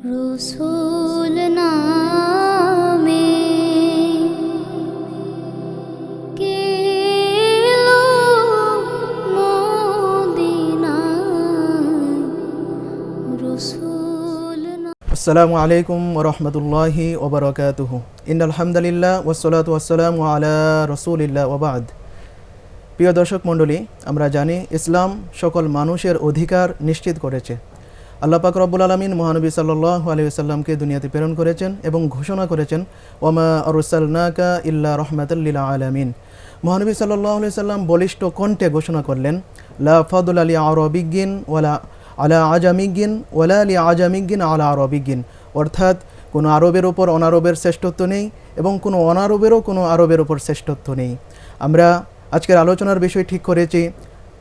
রসুল নামে কে এলো মদিনায়, রসুল আসসালামু আলাইকুম ওয়া রাহমাতুল্লাহি ওয়া বারাকাতুহু। ইন্নাল হামদুলিল্লাহ ওয়াসসালাতু ওয়াসসালামু আলা রাসূলিল্লাহ ওয়া বা'দ। প্রিয় দর্শক মণ্ডলী, আমরা জানি ইসলাম সকল মানুষের অধিকার নিশ্চিত করেছে। আল্লাহ পাক রব্বুল আলামিন মহানবী সাল্লাল্লাহু আলাইহি ওয়াসাল্লামকে দুনিয়াতে প্রেরণ করেছেন এবং ঘোষণা করেছেন ওয়ামা আরসালনাকা ইল্লা রাহমাতাল লিল আলামিন। মহানবী সাল্লাল্লাহু আলাইহি ওয়াসাল্লাম বলিষ্ঠ কণ্ঠে ঘোষণা করলেন, লা ফাদলা লি আরাবিয়্যিন ওয়ালা আলা আজামিয়্যিন ওয়ালা লি আজামিয়্যিন আলা আরাবিয়্যিন, অর্থাৎ কোনো আরবের ওপর অনারবের শ্রেষ্ঠত্ব নেই এবং কোনো অনারবেরও কোনো আরবের ওপর শ্রেষ্ঠত্ব নেই। আমরা আজকের আলোচনার বিষয় ঠিক করেছি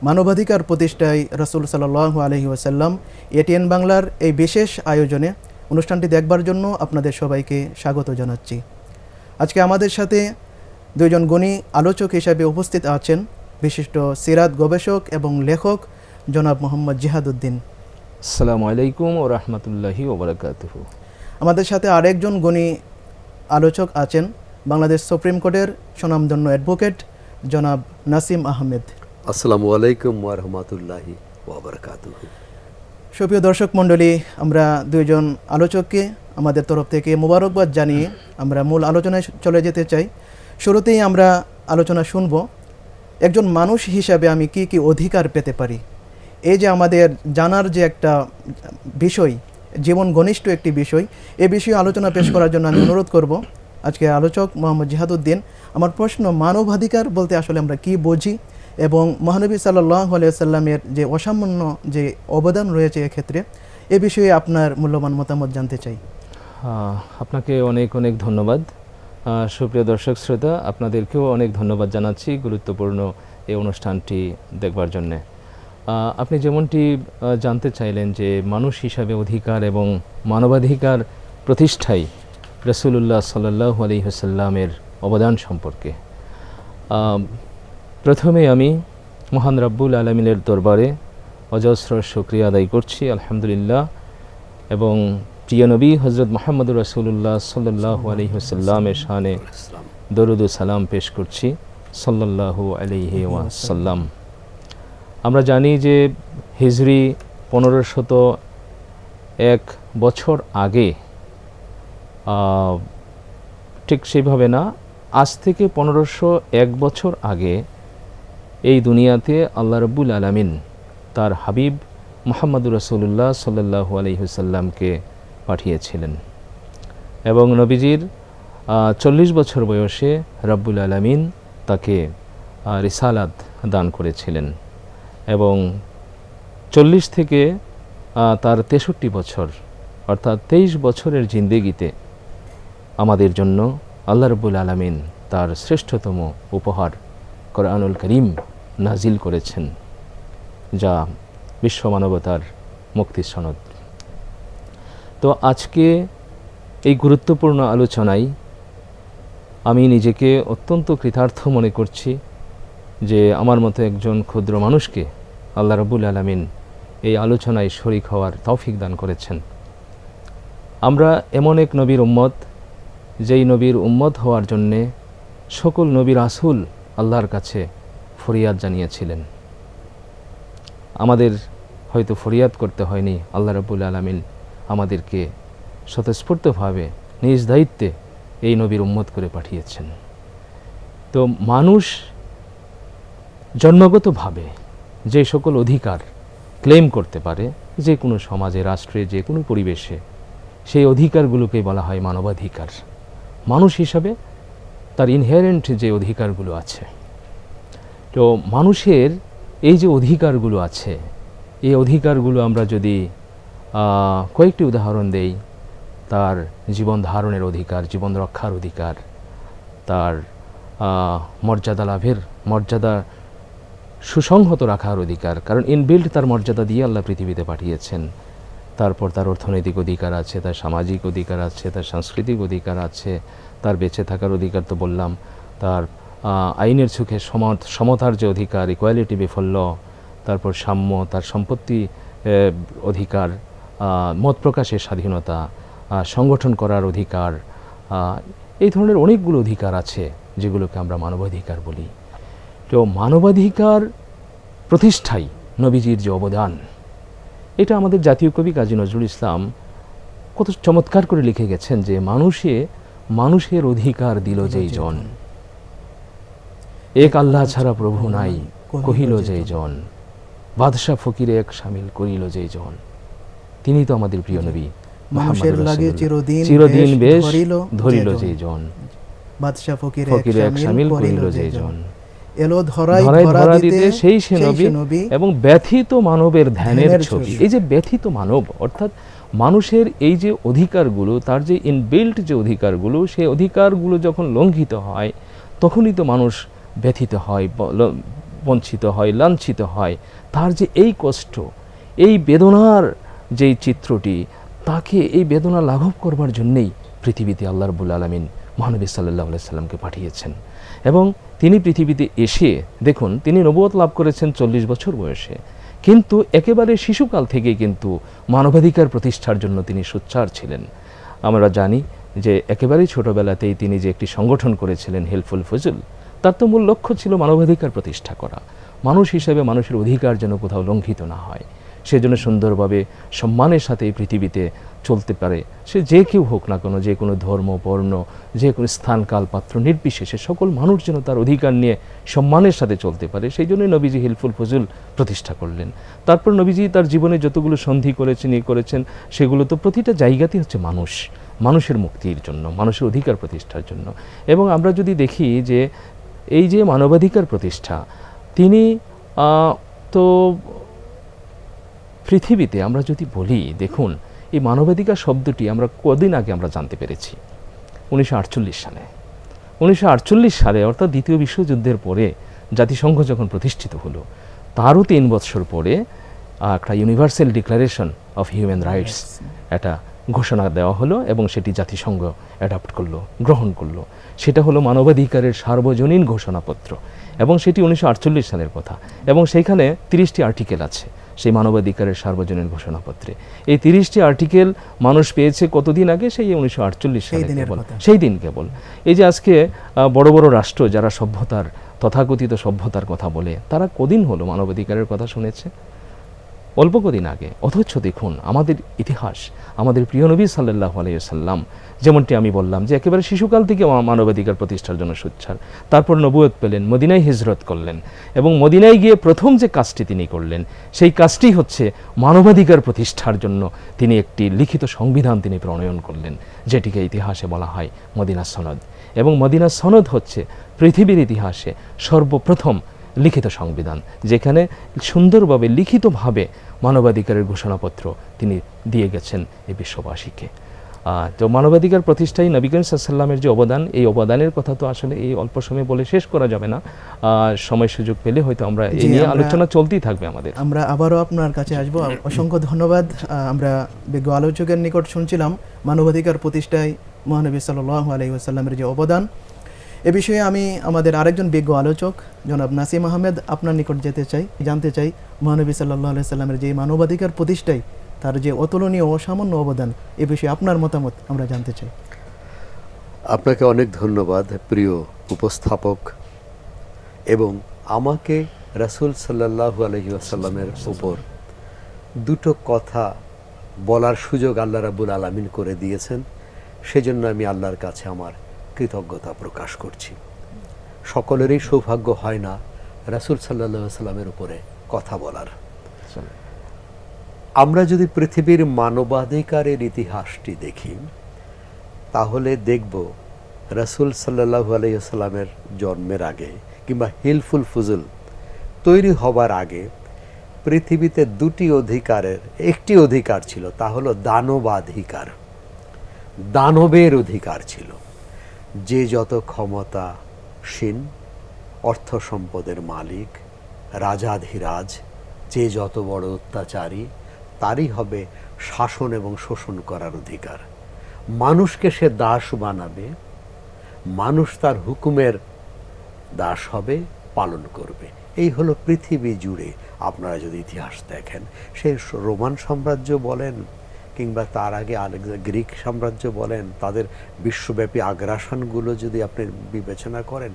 মানবাধিকার প্রতিষ্ঠায় রাসূল সাল্লাল্লাহু আলাইহি ওয়াসাল্লাম। এটিএন বাংলার এই বিশেষ আয়োজনে অনুষ্ঠানটি দেখবার জন্য আপনাদের সবাইকে স্বাগত জানাচ্ছি। আজকে আমাদের সাথে দুইজন গুণী আলোচক হিসাবে উপস্থিত আছেন বিশিষ্ট সিরাত গবেষক এবং লেখক জনাব মোহাম্মদ জিহাদউদ্দিন। আসসালামু আলাইকুম ওয়া রাহমাতুল্লাহি ওয়া বারাকাতুহু। আমাদের সাথে আরেকজন গুণী আলোচক আছেন বাংলাদেশ সুপ্রিম কোর্টের স্বনামধন্য অ্যাডভোকেট জনাব নাসিম আহমেদ। আসসালামু আলাইকুম ওয়া রাহমাতুল্লাহি ওয়া বারাকাতুহু। সুপ্রিয় দর্শক মণ্ডলী, আমরা দুইজন আলোচককে আমাদের তরফ থেকে মোবারকবাদ জানিয়ে আমরা মূল আলোচনায় চলে যেতে চাই। শুরুতেই আমরা আলোচনা শুনব একজন মানুষ হিসাবে আমি কি কি অধিকার পেতে পারি। এই যে আমাদের জানার যে একটা বিষয়, জীবন ঘনিষ্ঠ একটি বিষয়, এই বিষয়ে আলোচনা পেশ করার জন্য আমি অনুরোধ করব আজকে আলোচক মোহাম্মদ জিহাদউদ্দিন। আমার প্রশ্ন, মানবাধিকার বলতে আসলে আমরা কি বুঝি এবং মহানবী সাল্লাল্লাহু আলাইহি ওয়াসাল্লামের যে অসামান্য যে অবদান রয়েছে এক্ষেত্রে, এ বিষয়ে আপনার মূল্যবান মতামত জানতে চাই। আপনাকে অনেক অনেক ধন্যবাদ। সুপ্রিয় দর্শক শ্রোতা, আপনাদেরকেও অনেক ধন্যবাদ জানাচ্ছি গুরুত্বপূর্ণ এই অনুষ্ঠানটি দেখবার জন্যে। আপনি যেমনটি জানতে চাইলেন যে মানুষ হিসাবে অধিকার এবং মানবাধিকার প্রতিষ্ঠায় রাসূলুল্লাহ সাল্লাল্লাহু আলাইহি ওয়াসাল্লামের অবদান সম্পর্কে প্রথমে আমি মহান রব্বুল আলামিনের দরবারে অজস্র শুকরিয়া আদায় করছি, আলহামদুলিল্লাহ, এবং প্রিয় নবী হযরত মুহাম্মদুর রাসূলুল্লাহ সাল্লাল্লাহু আলাইহি ওয়াসাল্লামের শানে দরুদ ও সালাম পেশ করছি সাল্লাল্লাহু আলাইহি ওয়াসাল্লাম। আমরা জানি যে হিজরি 1501 বছর আগে, ঠিক সেইভাবে না, আজ থেকে 1501 বছর আগে এই দুনিয়াতে আল্লাহ রাব্বুল আলামিন তার হাবিব মুহাম্মদুর রাসূলুল্লাহ সাল্লাল্লাহু আলাইহি ওয়াসাল্লামকে পাঠিয়েছিলেন এবং নবীজির 40 বছর বয়সে রাব্বুল আলামিন তাকে রিসালাত দান করেছিলেন এবং 40 থেকে তার 63 বছর অর্থাৎ 23 বছরের জিন্দেগিতে আমাদের জন্য আল্লাহ রাব্বুল আলামিন তার শ্রেষ্ঠতম উপহার কোরআনুল কারীম নাজিল করেছেন, যা বিশ্ব মানবতার মুক্তির সনদ। তো আজকে এই গুরুত্বপূর্ণ আলোচনায় আমি নিজেকে অত্যন্ত কৃতার্থ মনে করছি যে আমার মতো একজন ক্ষুদ্র মানুষকে আল্লাহ রাব্বুল আলামিন এই আলোচনায় শরীক হওয়ার তৌফিক দান করেছেন। আমরা এমন এক নবীর উম্মত, যেই নবীর উম্মত হওয়ার জন্যে সকল নবী রাসূল আল্লাহর কাছে ফরিয়াদ জানিয়েছিলেন। আমাদের হয়তো ফরিয়াদ করতে হয়নি, আল্লাহ রাব্বুল আলামিন আমাদেরকে স্বতঃস্ফূর্তভাবে নিজ দায়িত্বে এই নবীর উম্মত করে পাঠিয়েছেন। তো মানুষ জন্মগতভাবে যে সকল অধিকার ক্লেম করতে পারে যে কোনো সমাজে, রাষ্ট্রে, যে কোনো পরিবেশে, সেই অধিকারগুলোকে বলা হয় মানবাধিকার। মানুষ হিসাবে তার ইনহেরেন্ট যে অধিকারগুলো আছে, তো মানুষের এই যে অধিকারগুলো আছে, এই অধিকারগুলো আমরা যদি কয়েকটি উদাহরণ দেই, তার জীবন ধারণের অধিকার, জীবন রক্ষার অধিকার, তার মর্যাদা লাভের, মর্যাদা সুসংহত রাখার অধিকার, কারণ ইনবিল্ট তার মর্যাদা দিয়ে আল্লাহ পৃথিবীতে পাঠিয়েছেন। তারপর তার অর্থনৈতিক অধিকার আছে, তার সামাজিক অধিকার আছে, তার সাংস্কৃতিক অধিকার আছে, তার বেঁচে থাকার অধিকার তো বললাম, তার আইনের চোখে সমতার যে অধিকার, ইকুয়ালিটি বিফল ল, তারপর সাম্য, তার সম্পত্তি অধিকার, মত প্রকাশের স্বাধীনতা, সংগঠন করার অধিকার, এই ধরনের অনেকগুলো অধিকার আছে যেগুলোকে আমরা মানবাধিকার বলি। তো মানবাধিকার প্রতিষ্ঠায় নবীজির যে অবদান, এটা আমাদের জাতীয় কবি কাজী নজরুল ইসলাম কত চমৎকার করে লিখে গেছেন যে মানুষের অধিকার দিল যেই জন, এক আল্লাহ ছাড়া প্রভু নাই কহিল যেই জন, বাদশাহ ফকিরে এক শামিল করিল যেই জন। তিনি তো আমাদের প্রিয় নবী, মানুষের লাগে চিরদিন বেশ ধরিল যেই জন, বাদশাহ ফকিরে এক শামিল করিল যেই জন। এলো ধরাই ধরা দিতে সেই সে নবী এবং ব্যথিত মানবের ধ্যানের ছবি। এই যে ব্যথিত মানব, অর্থাৎ মানুষের এই যে অধিকারগুলো, তার যে ইনবিল্ট যে অধিকারগুলো, সেই অধিকারগুলো যখন লঙ্ঘিত হয় তখনই তো মানুষ ব্যথিত হয়, বঞ্চিত হয়, লাঞ্ছিত হয়। তার যে এই কষ্ট, এই বেদনার যেই চিত্রটি, তাকে এই বেদনা লাঘব করবার জন্যেই পৃথিবীতে আল্লাহ রাব্বুল আলামিন মহানবী সাল্লাল্লাহু আলাইহি সাল্লামকে পাঠিয়েছেন। এবং তিনি পৃথিবীতে এসে দেখুন, তিনি নবুয়ত লাভ করেছেন 40 বছর বয়সে, কিন্তু একেবারে শিশুকাল থেকেই কিন্তু মানবাধিকার প্রতিষ্ঠার জন্য তিনি সোচ্চার ছিলেন। আমরা জানি যে একেবারেই ছোটবেলাতেই তিনি যে একটি সংগঠন করেছিলেন হেল্পফুল ফজল, তার তো মূল লক্ষ্য ছিল মানবাধিকার প্রতিষ্ঠা করা। মানুষ হিসেবে মানুষের অধিকার যেন কোথাও লঙ্ঘিত না হয়, সেজন্য সুন্দরভাবে সম্মানের সাথে এই পৃথিবীতে চলতে পারে। সে যে কেউ হোক না কেন, যে কোনো ধর্ম, বর্ণ, যে কোনো স্থান, কাল, পাত্র নির্বিশেষে সকল মানুষ যেন তার অধিকার নিয়ে সম্মানের সাথে চলতে পারে, সেই জন্যই নবীজি হিলফুল ফজল প্রতিষ্ঠা করলেন। তারপর নবীজি তার জীবনে যতগুলো সন্ধি করেছেন সেগুলো তো প্রতিটা জায়গাতেই হচ্ছে মানুষের মুক্তির জন্য, মানুষের অধিকার প্রতিষ্ঠার জন্য। এবং আমরা যদি দেখি যে এই যে মানবাধিকার প্রতিষ্ঠা, তিনি তো পৃথিবীতে আমরা যদি বলি, দেখুন এই মানবাধিকার শব্দটি আমরা কদিন আগে আমরা জানতে পেরেছি, 1948 সালে। 1948 সালে অর্থাৎ দ্বিতীয় বিশ্বযুদ্ধের পরে জাতিসংঘ যখন প্রতিষ্ঠিত হলো, তারও 3 বছর পরে একটা universal declaration of human rights একটা ঘোষণা দেওয়া হলো এবং সেটি জাতিসংঘ অ্যাডাপ্ট করলো, গ্রহণ করলো। সেটা হলো মানবাধিকারের সার্বজনীন ঘোষণাপত্র এবং সেটি 1948 সালের কথা। এবং সেইখানে 30টি আর্টিকেল আছে সেই মানবাধিকারের সার্বজনীন ঘোষণাপত্রে। এই 30টি আর্টিকেল মানুষ পেয়েছে কতদিন আগে? সেই 1948 সালে কেবল, সেই দিন কেবল। এই যে আজকে বড় বড় রাষ্ট্র যারা সভ্যতার, তথাকথিত সভ্যতার কথা বলে, তারা কদিন হলো মানবাধিকারের কথা শুনেছে? অল্প কদিন আগে। অথচ দেখুন আমাদের ইতিহাস, আমাদের প্রিয় নবী সাল্লাল্লাহু আলাইহি ওয়াসাল্লাম, যেমনটি আমি বললাম যে একেবারে শিশুকাল থেকে মানবাধিকার প্রতিষ্ঠার জন্য সোচ্চার। তারপর নবুয়ত পেলেন, মদিনায় হিজরত করলেন এবং মদিনায় গিয়ে প্রথম যে কাজটি তিনি করলেন, সেই কাজটি হচ্ছে মানবাধিকার প্রতিষ্ঠার জন্য তিনি একটি লিখিত সংবিধান তিনি প্রণয়ন করলেন, যেটিকে ইতিহাসে বলা হয় মদিনা সনদ। এবং মদিনা সনদ হচ্ছে পৃথিবীর ইতিহাসে সর্বপ্রথম লিখিত সংবিধান, যেখানে সুন্দরভাবে লিখিতভাবে মানবাধিকারের ঘোষণাপত্র তিনি দিয়ে গেছেন এই বিশ্ববাসীকে। তো মানবাধিকার প্রতিষ্ঠায় নবী করিম সাল্লাল্লাহু আলাইহি ওয়াসাল্লামের যে অবদান, এই অবদানের কথা তো আসলে এই অল্প সময় বলে শেষ করা যাবে না। সময় সুযোগ পেলে হয়তো আমরা এই নিয়ে আলোচনা চলতেই থাকবে আমাদের। আমরা আবারও আপনার কাছে আসবো। অসংখ্য ধন্যবাদ। আমরা বিজ্ঞ আলোচকের নিকট শুনছিলাম মানবাধিকার প্রতিষ্ঠায় মহানবী সাল্লাল্লাহু আলাইহি ওয়াসাল্লামের যে অবদান। এ বিষয়ে আমি আমাদের আরেকজন বিজ্ঞ আলোচক জনাব নাসিম আহমেদ আপনার নিকট জানতে চাই মহানবী সাল্লাল্লাহু আলাইহি ওয়াসাল্লামের যে মানবাধিকার প্রতিষ্ঠায় তার যে অতুলনীয় অসামান্য অবদান, এ বিষয়ে আপনার মতামত আমরা জানতে চাই। আপনাকে অনেক ধন্যবাদ প্রিয় উপস্থাপক, এবং আমাকে রাসূল সাল্লাল্লাহু আলাইহি ওয়াসাল্লামের উপর দুটো কথা বলার সুযোগ আল্লাহ রাব্বুল আলামিন করে দিয়েছেন, সেজন্য আমি আল্লাহর কাছে আমার কৃতজ্ঞতা প্রকাশ করছি। সকলেরই সৌভাগ্য হয় না রাসূল সাল্লাল্লাহু আলাইহি ওয়াসাল্লামের উপরে কথা বলার। আমরা যদি পৃথিবীর মানবাধিকারের ইতিহাসটি দেখি, তাহলে দেখব রাসূল সাল্লাল্লাহু আলাইহি ওয়াসাল্লামের জন্মের আগে কিংবা হিলফুল ফুজুল তৈরি হবার আগে পৃথিবীতে দুটি অধিকারের একটি অধিকার ছিল, তা হলো দানবাধিকার। দানবের অধিকার ছিল। যে যত ক্ষমতাসীন, অর্থ সম্পদের মালিক, রাজাধিরাজ, যে যত বড় অত্যাচারী, তারই হবে শাসন এবং শোষণ করার অধিকার। মানুষকে সে দাস বানাবে, মানুষ তার হুকুমের দাস হবে, পালন করবে। এই হলো পৃথিবী জুড়ে। আপনারা যদি ইতিহাস দেখেন, সেই রোমান সাম্রাজ্য বলেন কিংবা তার আগে গ্রিক সাম্রাজ্য বলেন, তাদের বিশ্বব্যাপী আগ্রাসনগুলো যদি আপনি বিবেচনা করেন,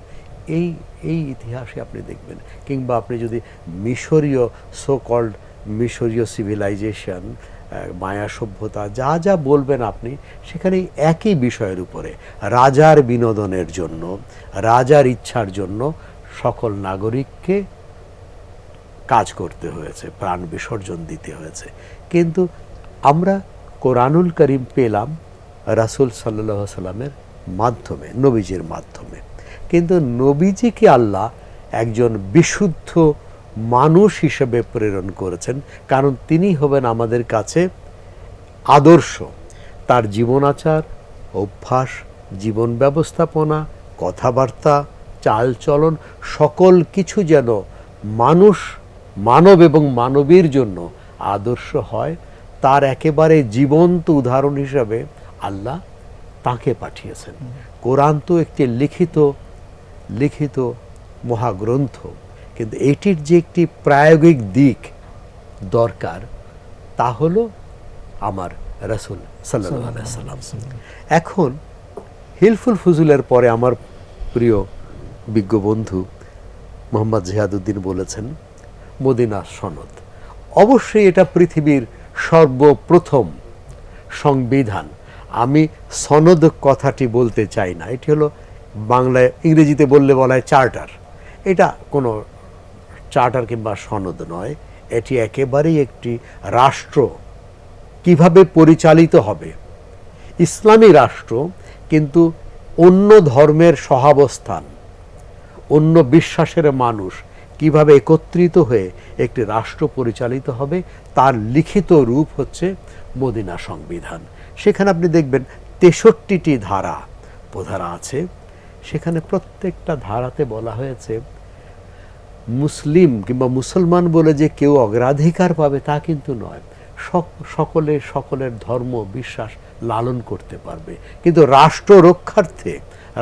এই ইতিহাসে আপনি দেখবেন। কিংবা আপনি যদি মিশরীয় সো কল্ড মিশরীয় সিভিলাইজেশন, মায়া সভ্যতা, যা যা বলবেন আপনি, সেখানে একই বিষয়ের উপরে রাজার বিনোদনের জন্য, রাজার ইচ্ছার জন্য সকল নাগরিককে কাজ করতে হয়েছে, প্রাণ বিসর্জন দিতে হয়েছে। কিন্তু আমরা কোরআনুল করিম পেলাম রাসূল সাল্লাল্লাহু আলাইহি সাল্লামের মাধ্যমে, নবীজির মাধ্যমে। কিন্তু নবীজিকে আল্লাহ একজন বিশুদ্ধ মানুষ হিসেবে প্রেরণ করেছেন, কারণ তিনি হবেন আমাদের কাছে আদর্শ। তার জীবনাচার, অভ্যাস, জীবন ব্যবস্থাপনা, কথাবার্তা, চালচলন, সকল কিছু যেন মানব এবং মানবীর জন্য আদর্শ হয়, তার একেবারে জীবন্ত উদাহরণ হিসাবে আল্লাহ তাকে পাঠিয়েছেন। কোরআন তো একটি লিখিত মহাগ্রন্থ, কিন্তু এটির যে একটি প্রায়োগিক দিক দরকার, তা হলো আমার রাসূল সাল্লাল্লাহু আলাইহি সাল্লাম। এখন হিলফুল ফুজুলের পরে আমার প্রিয় বিজ্ঞ বন্ধু মোহাম্মদ জিহাদুদ্দিন বলেছেন মদিনা সনদ। অবশ্যই এটা পৃথিবীর সর্বপ্রথম সংবিধান। আমি সনদ কথাটি বলতে চাই না, এটি হলো বাংলায়, ইংরেজিতে বললে বলা হয় চার্টার। এটা কোনো চার্টার কিংবা সনদ নয়, এটি একেবারেই একটি রাষ্ট্র কিভাবে পরিচালিত হবে, ইসলামী রাষ্ট্র, কিন্তু অন্য ধর্মের সহাবস্থান, অন্য বিশ্বাসের মানুষ কিভাবে একত্রিত হয়ে একটি রাষ্ট্র পরিচালিত হবে, তার লিখিত রূপ হচ্ছে মদিনা সংবিধান। সেখানে আপনি দেখবেন 63টি ধারা আছে। সেখানে প্রত্যেকটা ধারাতে বলা হয়েছে মুসলিম কিংবা মুসলমান বলে যে কেউ অগ্রাধিকার পাবে তা কিন্তু নয়, সকলের ধর্ম বিশ্বাস লালন করতে পারবে, কিন্তু রাষ্ট্র রক্ষার্থে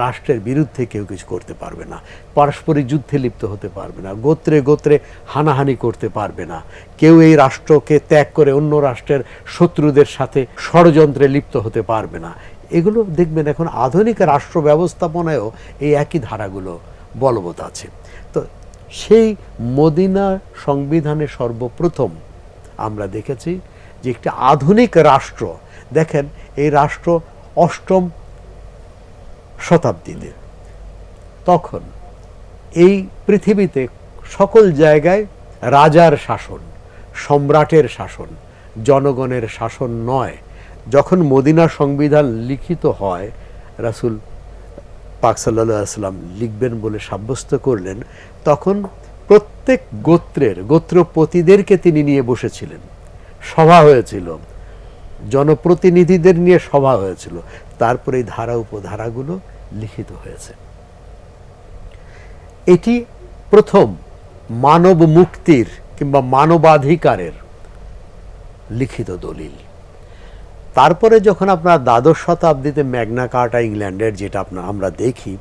রাষ্ট্রের বিরুদ্ধে কেউ কিছু করতে পারবে না, পারস্পরিক যুদ্ধে লিপ্ত হতে পারবে না, গোত্রে গোত্রে হানাহানি করতে পারবে না, কেউ এই রাষ্ট্রকে ত্যাগ করে অন্য রাষ্ট্রের শত্রুদের সাথে ষড়যন্ত্রে লিপ্ত হতে পারবে না। এগুলো দেখবেন এখন আধুনিক রাষ্ট্র ব্যবস্থাপনায়ও এই একই ধারাগুলো বলবৎ আছে। তো সেই মদিনা সংবিধানে সর্বপ্রথম আমরা দেখেছি যে একটি আধুনিক রাষ্ট্র, দেখেন এই রাষ্ট্র 8ম শতাব্দীতে, তখন এই পৃথিবীতে সকল জায়গায় রাজার শাসন, সম্রাটের শাসন, জনগণের শাসন নয়। যখন মদিনা সংবিধান লিখিত হয়, রাসূল পাক সাল্লাল্লাহু আলাইহি ওয়াসাল্লাম লিখবেন বলে সাব্যস্ত করলেন, তখন প্রত্যেক গোত্রপতিদেরকে তিনি নিয়ে বসেছিলেন, সভা হয়েছিল, জনপ্রতিনিধিদের নিয়ে সভা হয়েছিল, তারপরে এই ধারা উপধারাগুলো লিখিত হয়েছে। এটি প্রথম মানব মুক্তির কিংবা মানবাধিকারের লিখিত দলিল। তারপরে যখন আপনার 12শ শতাব্দীতে ম্যাগনা কার্টা ইংল্যান্ডের, যেটা আমরা দেখি,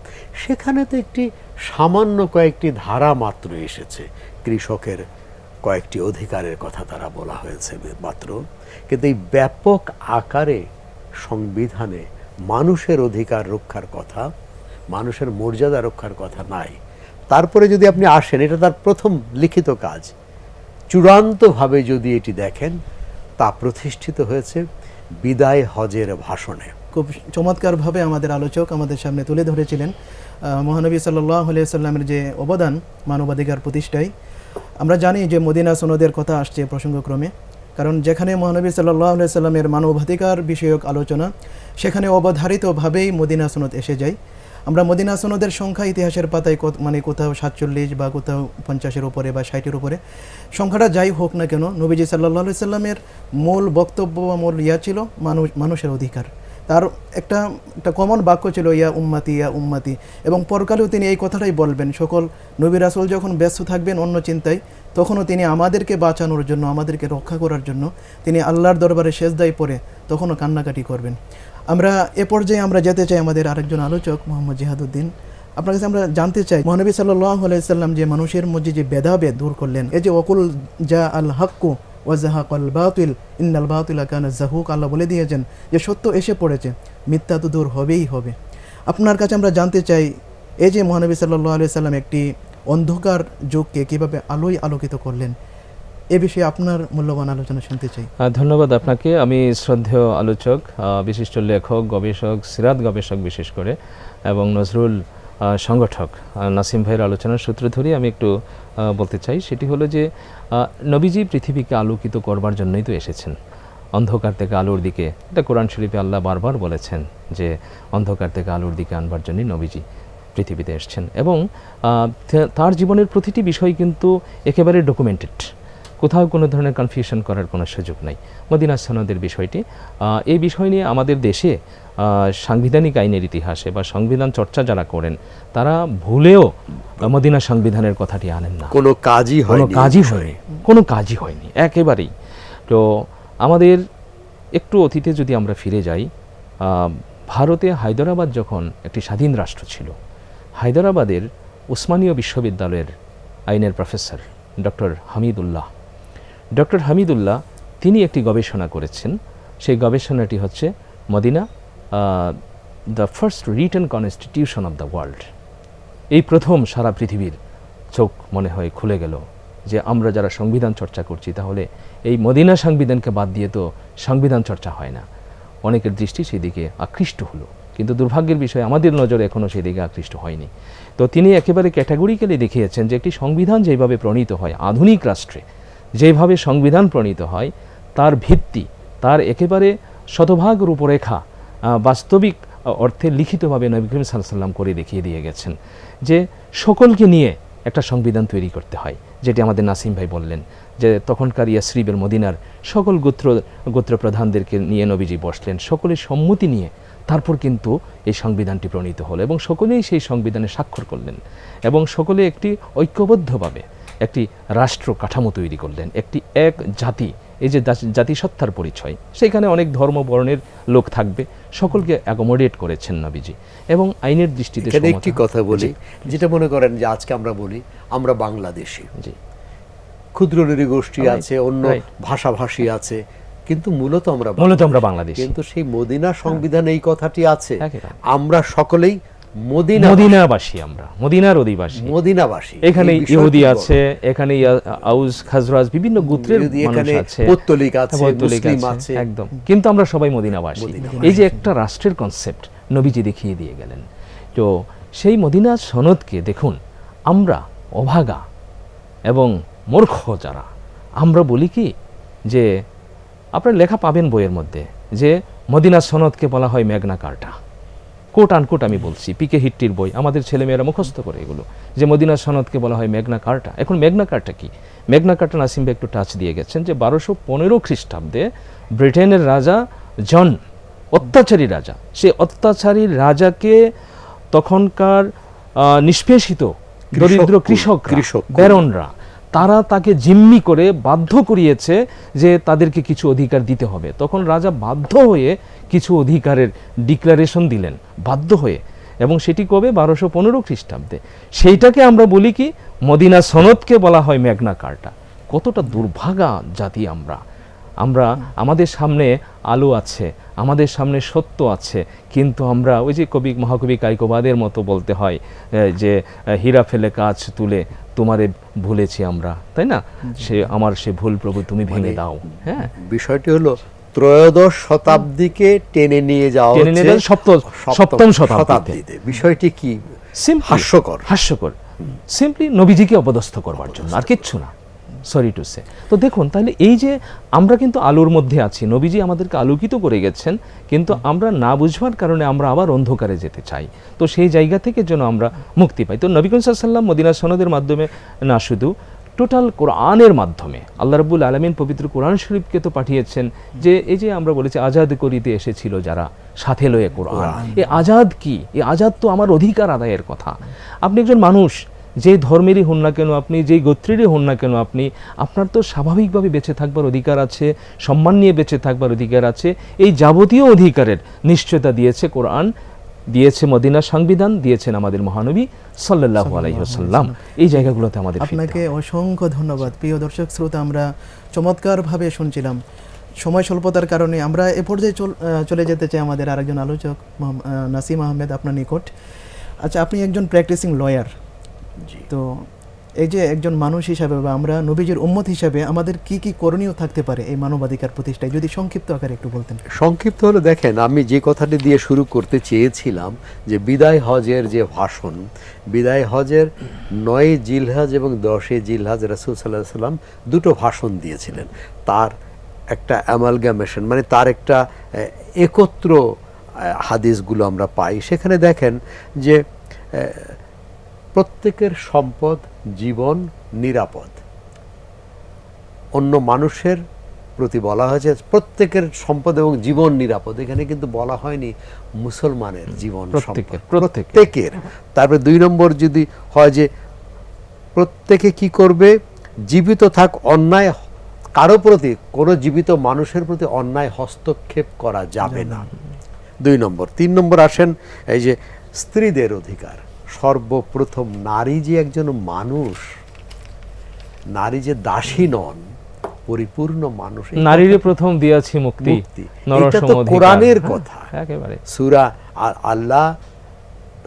সেখানে তো একটি সামান্য কয়েকটি ধারা মাত্র এসেছে, কৃষকের কয়েকটি অধিকারের কথা তারা বলা হয়েছে মাত্র, কিন্তু এই ব্যাপক আকারে সংবিধানে মানুষের অধিকার রক্ষার কথা, মানুষের মর্যাদা রক্ষার কথা নাই। তারপরে যদি আপনি আসেন, এটা তার প্রথম লিখিত কাজ, চূড়ান্তভাবে যদি এটি দেখেন, তা প্রতিষ্ঠিত হয়েছে বিদায় হজের ভাষণে। খুব চমৎকারভাবে আমাদের আলোচক আমাদের সামনে তুলে ধরেছিলেন মহানবী সাল্লাল্লাহু আলাইহি সাল্লামের যে অবদান মানবাধিকার প্রতিষ্ঠায়। আমরা জানি যে মদিনা সনদের কথা আসছে প্রসঙ্গক্রমে, কারণ যেখানে মহানবী সাল্লাল্লাহু আলাইহি সাল্লামের মানবাধিকার বিষয়ক আলোচনা, সেখানে অবধারিতভাবেই মদিনা সনদ এসে যায়। আমরা মদিনা সনদের সংখ্যা ইতিহাসের পাতায় কোথাও 47 বা কোথাও 50-এর উপরে বা 60-এর উপরে, সংখ্যাটা যাই হোক না কেন, নবীজি সাল্লাল্লাহু আলাইহি সাল্লামের মূল বক্তব্য বা মূল ছিল মানুষের অধিকার। তার একটা কমন বাক্য ছিল ইয়া উম্মাতি, এবং পরকালেও তিনি এই কথাটাই বলবেন। সকল নবী রাসূল যখন ব্যস্ত থাকবেন অন্য চিন্তায়, তখনও তিনি আমাদেরকে বাঁচানোর জন্য, আমাদেরকে রক্ষা করার জন্য তিনি আল্লাহর দরবারে সেজদায় পড়ে তখনও কান্নাকাটি করবেন। আমরা এ পর্যায়ে আমরা যেতে চাই আমাদের আরেকজন আলোচক মোহাম্মদ জিহাদুদ্দিন। আপনার কাছে আমরা জানতে চাই, মহানবী সাল্লাল্লাহু আলাইহি সাল্লাম যে মানুষের মধ্যে যে ভেদাভেদ দূর করলেন, এই যে ওয়াকুল জা আল হাক্কু ওয়াজাহাকাল বাতিল ইন্নাল বাতিলা কানা জাহুক। আল্লাহ বলে দিয়েছেন যে সত্য এসে পড়েছে, মিথ্যা তো দূর হবেই হবে। আপনার কাছে আমরা জানতে চাই, এই যে মহানবী সাল্লাল্লাহু আলাইহি সাল্লাম একটি অন্ধকার যুগকে কীভাবে আলোয় আলোকিত করলেন, এ বিষয়ে আপনার মূল্যবান আলোচনা শুনতে চাই। ধন্যবাদ আপনাকে। আমি শ্রদ্ধেয় আলোচক, বিশিষ্ট লেখক, গবেষক, সিরাত গবেষক বিশেষ করে, এবং নজরুল সংগঠক নাসিম ভাইয়ের আলোচনার সূত্র ধরে আমি একটু বলতে চাই। সেটি হলো যে নবীজি পৃথিবীকে আলোকিত করবার জন্যই তো এসেছেন, অন্ধকার থেকে আলোর দিকে। এটা কোরআন শরীফে আল্লাহ বারবার বলেছেন যে অন্ধকার থেকে আলোর দিকে আনবার জন্যই নবীজি পৃথিবীতে এসেছেন, এবং তার জীবনের প্রতিটি বিষয় কিন্তু একেবারে ডকুমেন্টেড, কোথাও কোনো ধরনের কনফিউশন করার কোনো সুযোগ নাই। মদিনা সনদের বিষয়টি, এই বিষয় নিয়ে আমাদের দেশে সাংবিধানিক আইনের ইতিহাসে বা সংবিধান চর্চা যারা করেন তারা ভুলেও মদিনা সংবিধানের কথাটি আনেন না। কোনো কাজই হয়নি একেবারেই। তো আমাদের একটু অতীতে যদি আমরা ফিরে যাই, ভারতে হায়দরাবাদ যখন একটি স্বাধীন রাষ্ট্র ছিল, হায়দরাবাদের উসমানীয় বিশ্ববিদ্যালয়ের আইনের প্রফেসর ডক্টর হামিদুল্লাহ তিনি একটি গবেষণা করেছেন। সেই গবেষণাটি হচ্ছে Medina the first written constitution of the world. এই প্রথম সারা পৃথিবীর চোখ মনে হয় খুলে গেল যে আমরা যারা সংবিধান চর্চা করছি তাহলে এই মদিনা সংবিধানকে বাদ দিয়ে তো সংবিধান চর্চা হয় না। অনেকের দৃষ্টি সেদিকে আকৃষ্ট হলো, কিন্তু দুর্ভাগ্যের বিষয় আমাদের নজরে এখনও সেদিকে আকৃষ্ট হয়নি। তো তিনি একেবারে ক্যাটাগরিক্যালি দেখিয়েছেন যে একটি সংবিধান যেভাবে প্রণীত হয়, আধুনিক রাষ্ট্রে যেভাবে সংবিধান প্রণীত হয়, তার ভিত্তি, তার একেবারে শতভাগ রূপরেখা বাস্তবিক অর্থে লিখিতভাবে নবী করিম সাল্লাল্লাহু আলাইহি ওয়াসাল্লাম করে দেখিয়ে দিয়ে গেছেন যে সকলকে নিয়ে একটা সংবিধান তৈরি করতে হয়, যেটি আমাদের নাসিম ভাই বললেন যে তখনকার ইয়াসরিবের মদিনার সকল গোত্র প্রধানদেরকে নিয়ে নবীজি বসলেন, সকলের সম্মতি নিয়ে তারপর কিন্তু এই সংবিধানটি প্রণীত হলো, এবং সকলেই সেই সংবিধানে স্বাক্ষর করলেন, এবং সকলে একটি ঐক্যবদ্ধভাবে একটি রাষ্ট্র কাঠামো তৈরি করলেন, একটি এক জাতি, এই যে জাতিসত্তার পরিচয়, সেখানে অনেক ধর্ম বর্ণের লোক থাকবে, সকলকে অ্যাকোমোডেট করেছেন নবীজি। এবং আইনের দৃষ্টিতে একটি কথা বলি, যেটা মনে করেন যে আজকে আমরা বলি আমরা বাংলাদেশি, ক্ষুদ্র নৃগোষ্ঠী আছে, অন্য ভাষাভাষী আছে, কিন্তু মূলত আমরা বাংলাদেশী। কিন্তু সেই মদিনা সংবিধানে এই কথাটি আছে, আমরা সকলেই মদিনাবাসী, আমরা মদিনার অধিবাসী। এখানে ইহুদি আছে, এখানে আউস খাজরাজ বিভিন্ন গোত্রের মানুষ আছে, পৌত্তলিক আছে, মুসলিম আছে, একদম, কিন্তু আমরা সবাই মদিনাবাসী। এই যে একটা রাষ্ট্রের কনসেপ্ট নবীজি দেখিয়ে দিয়ে গেলেন। তো সেই মদিনা সনদকে দেখুন, আমরা অভাগা এবং মূর্খ যারা, আমরা বলি কি যে আপনার লেখা পাবেন বইয়ের মধ্যে যে মদিনা সনদকে বলা হয় ম্যাগনা কার্টা, কোট আনকোট আমি বলছি, পিকে হিট্টির বই, আমাদের ছেলেমেয়েরা মুখস্থ করে এগুলো, যে মদিনা সনদকে বলা হয় ম্যাগনা কার্টা। এখন ম্যাগনা কার্টা কি? ম্যাগনা কার্টা নাসিম ভাই একটু টাচ দিয়ে গেছেন যে 1215 খ্রিস্টাব্দে ব্রিটেনের রাজা জন, অত্যাচারী রাজা, সেই অত্যাচারী রাজাকে তখনকার নিষ্পেষিত দরিদ্র কৃষক ব্যারনরা, তারা তাকে জিম্মি করে বাধ্য করিয়েছে যে তাদেরকে কিছু অধিকার দিতে হবে। তখন রাজা বাধ্য হয়ে কিছু অধিকারের ডিক্লারেশন দিলেন, বাধ্য হয়ে, এবং সেটি কবে? 1215 খ্রিস্টাব্দে। সেইটাকে আমরা বলি কি? মদিনা সনদকে বলা হয় ম্যাগনা কার্টা। কতটা দুর্ভাগা জাতি আমরা! আমাদের সামনে আলো আছে, আমাদের সামনে সত্য আছে, কিন্তু আমরা ওই যে মহাকবি কায়কোবাদের মতো বলতে হয় যে হীরা ফেলে কাঁচ তুলে তোমারে ভুলেছি আমরা, তাই না? সে ভুল প্রভু তুমি ভেঙে দাও। হ্যাঁ, বিষয়টি হলো ত্রয়োদশ শতাব্দীকে টেনে নিয়ে যাওয়া সপ্তম শতাব্দীতে। বিষয়টি কি? হাস্যকর, সিম্পলি নবীজিকে অপদস্থ করবার জন্য, আর কিচ্ছু না, সরি টু সে। তো দেখুন, তাহলে এই যে আমরা কিন্তু আলোর মধ্যে আছি, নবীজি আমাদেরকে আলোকিত করে গেছেন, কিন্তু আমরা না বুঝবার কারণে আমরা আবার অন্ধকারে যেতে চাই। তো সেই জায়গা থেকে যেন আমরা মুক্তি পাই। তো নবী করিম সাল্লাল্লাহু আলাইহি ওয়াসাল্লাম মদিনা সনদের মাধ্যমে না, শুধু টোটাল কোরআনের মাধ্যমে আল্লাহ রাব্বুল আলামিন পবিত্র কোরআন শরীফকে তো পাঠিয়েছেন। যে এই যে আমরা বলেছি আজাদ করিতে এসেছিল যারা, সাথে লয়ে কোরআন। এই আজাদ কি? এই আজাদ তো আমার অধিকার আদায়ের কথা। আপনি একজন মানুষ, যে ধর্মেরই হন না কেন আপনি, যেই গোত্রেরই হন না কেন আপনি, আপনার তো স্বাভাবিকভাবে বেঁচে থাকবার অধিকার আছে, সম্মান নিয়ে বেঁচে থাকবার অধিকার আছে। এই যাবতীয় অধিকারের নিশ্চয়তা দিয়েছে কোরআন দিয়েছে মদিনার সংবিধান, দিয়েছেন আমাদের মহানবী সাল্লাল্লাহু আলাইহি ওয়াসাল্লাম। এই জায়গাগুলোতে আমাদের ফিরতে আপনাকে হবে। অসংখ্য ধন্যবাদ। প্রিয় দর্শক শ্রোতা, আমরা চমৎকারভাবে শুনছিলাম। সময় স্বল্পতার কারণে আমরা এ পর্যায়ে চলে যেতে চাই আমাদের আরেকজন আলোচক নাসিম আহমেদ আপনার নিকট। আচ্ছা, আপনি একজন প্র্যাকটিসিং লয়ার, জি। তো এই যে একজন মানুষ হিসাবে বা আমরা নবীজির উম্মত হিসাবে আমাদের কি কি করণীয় থাকতে পারে এই মানবাধিকার প্রতিষ্ঠায়, যদি সংক্ষিপ্ত আকারে একটু বলতেন। সংক্ষিপ্ত হলে দেখেন, আমি যে কথাটি দিয়ে শুরু করতে চেয়েছিলাম যে বিদায় হজের যে ভাষণ, বিদায় হজের 9 জিলহজ এবং 10 জিলহজ রাসূল সাল্লাল্লাহু আলাইহি সাল্লাম দুটো ভাষণ দিয়েছিলেন। তার একটা অ্যামালগামেশন, মানে তার একটা একত্র হাদিসগুলো আমরা পাই। সেখানে দেখেন যে প্রত্যেকের সম্পদ, জীবন নিরাপদ। অন্য মানুষের প্রতি বলা হয়েছে প্রত্যেকের সম্পদ এবং জীবন নিরাপদ। এখানে কিন্তু বলা হয়নি মুসলমানের জীবন সম্পদ, প্রত্যেকের। তারপরে 2 নম্বর যদি হয় যে প্রত্যেকে কি করবে, জীবিত থাক, অন্যায় কারো প্রতি, কোনো জীবিত মানুষের প্রতি অন্যায় হস্তক্ষেপ করা যাবে না। 2 নম্বর। 3 নম্বর আসেন এই যে স্ত্রীদের অধিকার। সর্বপ্রথম নারী যে একজন মানুষ, নারী যে দাসী নন, পরিপূর্ণ মানুষ। নারীর প্রথম দিয়াছি মুক্তি, এটা তো কোরআনের কথা। একেবারে সূরা আল্লাহ,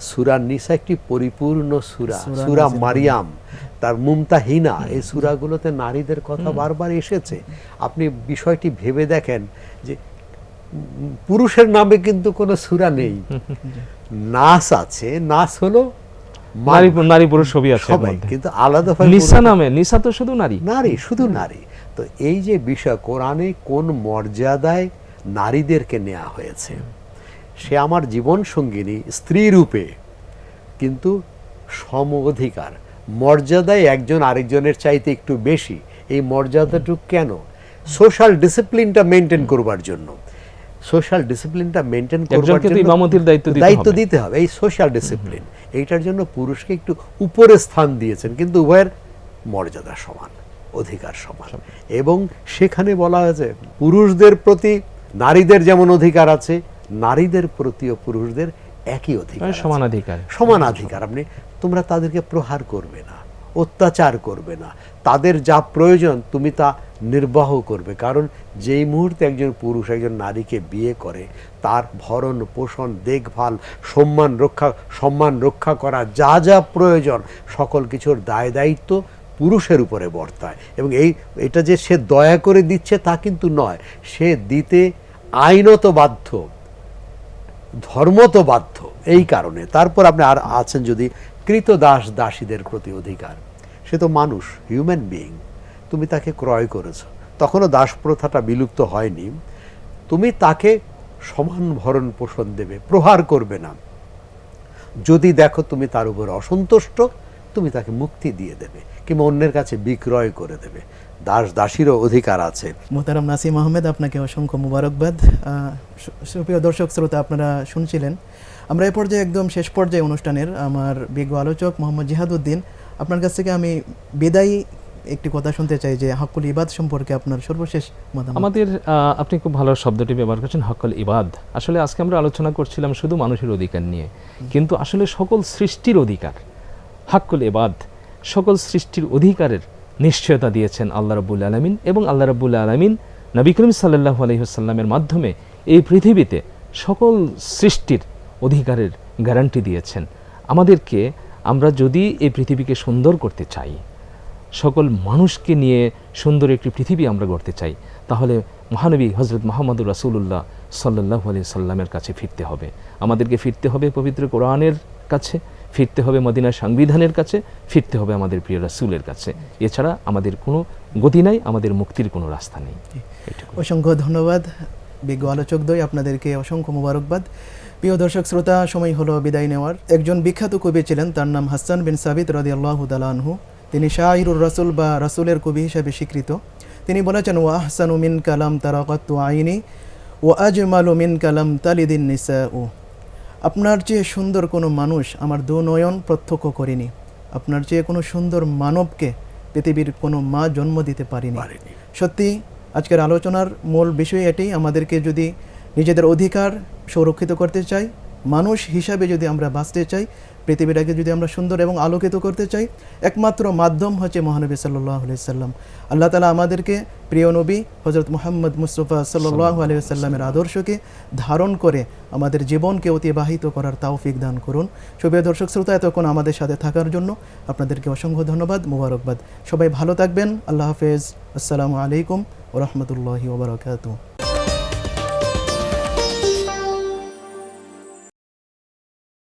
সূরা নিসা একটি পরিপূর্ণ সূরা। সূরা মারিয়াম, তার মুমতাহিনা, এই সূরাগুলোতে নারীদের কথা বারবার এসেছে। আপনি বিষয়টি ভেবে দেখেন যে পুরুষের নামে কিন্তু কোনো সূরা নেই। নাস আছে, নাস হলো নারী পুরুষ সবই আছে সবাই, কিন্তু আলাদাভাবে নিসা নামে, নিসা তো শুধু নারী, নারী, শুধু নারী। তো এই যে বিষয়, কোরআনে কোন মর্যাদায় নারীদেরকে নেওয়া হয়েছে, সে আমার জীবন সঙ্গিনী, স্ত্রী রূপে, কিন্তু সম অধিকার, মর্যাদায় একজন আরেকজনের চাইতে একটু বেশি। এই মর্যাদাটুকু কেন? সোশ্যাল ডিসিপ্লিনটা মেনটেন করবার জন্য। সোশ্যাল ডিসিপ্লিনটা মেনটেন করবার জন্য ইমামতির দায়িত্ব দিতে হবে। এই সোশ্যাল ডিসিপ্লিন, এইটার জন্য পুরুষকে একটু উপরে স্থান দিয়েছেন, কিন্তু উভয়ের মর্যাদা সমান, অধিকার সমান। এবং সেখানে বলা হয়েছে পুরুষদের প্রতি নারীদের যেমন অধিকার আছে, নারীদের প্রতিও পুরুষদের একই অধিকার, সমানাধিকার। আপনি তোমরা তাদেরকে প্রহার করবে না, অত্যাচার করবে না, তাদের যা প্রয়োজন তুমি তা নির্বাহ করবে। কারণ যেই মুহূর্তে একজন পুরুষ একজন নারীকে বিয়ে করে, তার ভরণ পোষণ, দেখভাল, সম্মান রক্ষা করা যা যা প্রয়োজন, সকল কিছুর দায় দায়িত্ব পুরুষের উপরে বর্তায়। এবং এটা যে সে দয়া করে দিচ্ছে তা কিন্তু নয়, সে দিতে আইনত বাধ্য, ধর্মত বাধ্য। এই কারণে তারপর আপনি আর আছেন যদি কৃতদাস দাসীদের প্রতি অধিকার, সে তো মানুষ, হিউম্যান বিইং। তুমি তাকে ক্রয় করেছো, তখনও দাস প্রথাটা বিলুপ্ত হয়নি। তুমি তাকে সমান ভরণ পোষণ দেবে, প্রহার করবে না। যদি দেখো তুমি তার উপর অসন্তুষ্ট, তুমি তাকে মুক্তি দিয়ে দেবে কিংবা অন্যের কাছে বিক্রয় করে দেবে। দাসীরও অধিকার আছে। মোহতারাম নাসিম আহমেদ, আপনাকে অসংখ্য মুবারকবাদ। সুপ্রিয় দর্শক শ্রোতা, আপনারা শুনছিলেন। আমরা এই পর্যায়ে একদম শেষ পর্যায়ে অনুষ্ঠানের আমার বিজ্ঞ আলোচক মোহাম্মদ জিহাদউদ্দিন, আপনার কাছ থেকে আমি বিদায়ী একটি কথা শুনতে চাই যে হকুল ইবাদ সম্পর্কে আপনার সর্বশেষ মতামত। আমাদের আপনি খুব ভালো শব্দটি ব্যবহার করছেন, হকুল ইবাদ। আসলে আজকে আমরা আলোচনা করছিলাম শুধু মানুষের অধিকার নিয়ে, কিন্তু আসলে সকল সৃষ্টির অধিকার, হকুল ইবাদ, সকল সৃষ্টির অধিকারের নিশ্চয়তা দিয়েছেন আল্লাহ রাব্বুল আলামিন। এবং আল্লাহ রাব্বুল আলামিন নবী করিম সাল্লাল্লাহু আলাইহি ওয়াসাল্লামের মাধ্যমে এই পৃথিবীতে সকল সৃষ্টির অধিকারের গ্যারান্টি দিয়েছেন আমাদেরকে। আমরা যদি এই পৃথিবীকে সুন্দর করতে চাই, সকল মানুষকে নিয়ে সুন্দর একটি পৃথিবী আমরা গড়তে চাই, তাহলে মহানবী হযরত মুহাম্মদুর রাসূলুল্লাহ সাল্লাল্লাহু আলাইহি সাল্লামের কাছে ফিরতে হবে। আমাদেরকে ফিরতে হবে পবিত্র কোরআনের কাছে, ফিরতে হবে মদিনার সংবিধানের কাছে, ফিরতে হবে আমাদের প্রিয় রাসূলের কাছে। এছাড়া আমাদের কোনো গতি নাই, আমাদের মুক্তির কোনো রাস্তা নেই। অসংখ্য ধন্যবাদ বিজ্ঞ আলোচকদ্বয়, আপনাদেরকে অসংখ্য মোবারকবাদ। প্রিয় দর্শক শ্রোতা, সময় হলো বিদায় নেওয়ার। একজন বিখ্যাত কবি ছিলেন, তার নাম হাসান বিন সাবিত রাদিয়াল্লাহু তাআলা আনহু। তিনি শাইরুর রাসূল বা রাসূলের কবি হিসেবে স্বীকৃত। তিনি বলেছেন, ওয়া আহসানু মিন কালাম তারাকাতু আইনি ওয়া আজমালু মিন কালাম তালিদিন নিসাউ। আপনার চেয়ে সুন্দর কোনো মানুষ আমার দু নয়ন প্রত্যক্ষ করিনি। আপনার চেয়ে কোনো সুন্দর মানবকে পৃথিবীর কোনো মা জন্ম দিতে পারেনি। সত্যি আজকের আলোচনার মূল বিষয় এটি, আমাদেরকে যদি নিজেদের অধিকার সুরক্ষিত করতে চাই, মানুষ হিসাবে যদি আমরা বাঁচতে চাই, পৃথিবীটাকে যদি আমরা সুন্দর এবং আলোকিত করতে চাই, একমাত্র মাধ্যম হচ্ছে মহানবী সাল্লাল্লাহু আলাইহি সাল্লাম। আল্লাহ তাআলা আমাদেরকে প্রিয় নবী হযরত মুহাম্মদ মুস্তাফা সাল্লাল্লাহু আলাইহি সাল্লামের আদর্শকে ধারণ করে আমাদের জীবনকে অতিবাহিত করার তৌফিক দান করুন। সুপ্রিয় দর্শক শ্রোতা, এতক্ষণ আমাদের সাথে থাকার জন্য আপনাদেরকে অসংখ্য ধন্যবাদ, মোবারকবাদ। সবাই ভালো থাকবেন। আল্লাহ হাফেজ। আসসালামু আলাইকুম ওয়া রাহমাতুল্লাহি ওয়া বারাকাতুহু।